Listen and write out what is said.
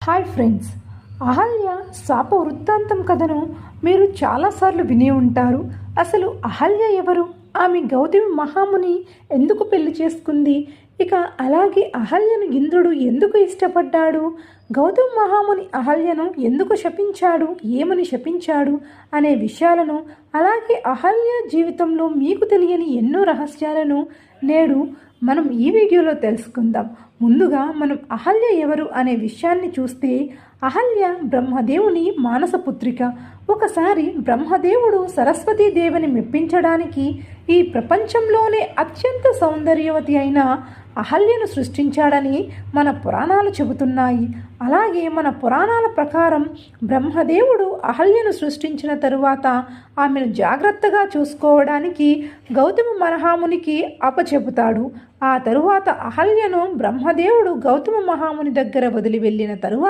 Hi friends, Ahalya శాప వృత్తాంతం కథను మీరు చాలాసార్లు విని ఉంటారు. అసలు అహల్య ఎవరు? ఆమె గౌతమి మహాముని ఎందుకు పెళ్లి చేసుకుంది? ఇక అలాగే అహల్యను ఇంద్రుడు ఎందుకు ఇష్టపడ్డాడు? గౌతమి మహాముని అహల్యను ఎందుకు శపించాడు? ఏమని శపించాడు అనే విషయాలను, అలాగే అహల్య జీవితంలో మీకు తెలియని ఎన్నో రహస్యాలను నేడు మనం ఈ వీడియోలో తెలుసుకుందాం. ముందుగా మనం అహల్య ఎవరు అనే విషయాన్ని చూస్తే, అహల్య బ్రహ్మదేవుని మానసపుత్రిక. ఒకసారి బ్రహ్మదేవుడు సరస్వతీదేవిని మెప్పించడానికి ఈ ప్రపంచంలోనే అత్యంత సౌందర్యవతి అయిన అహల్యను సృష్టించాడని మన పురాణాలు చెబుతున్నాయి. అలాగే మన పురాణాల ప్రకారం బ్రహ్మదేవుడు అహల్యను సృష్టించిన తరువాత ఆమెను జాగ్రత్తగా చూసుకోవడానికి గౌతమ మహామునికి అప్పచెబుతాడు. ఆ తరువాత అహల్యను బ్రహ్మదేవుడు గౌతమ మహాముని దగ్గర వదిలి వెళ్ళిన తరువాత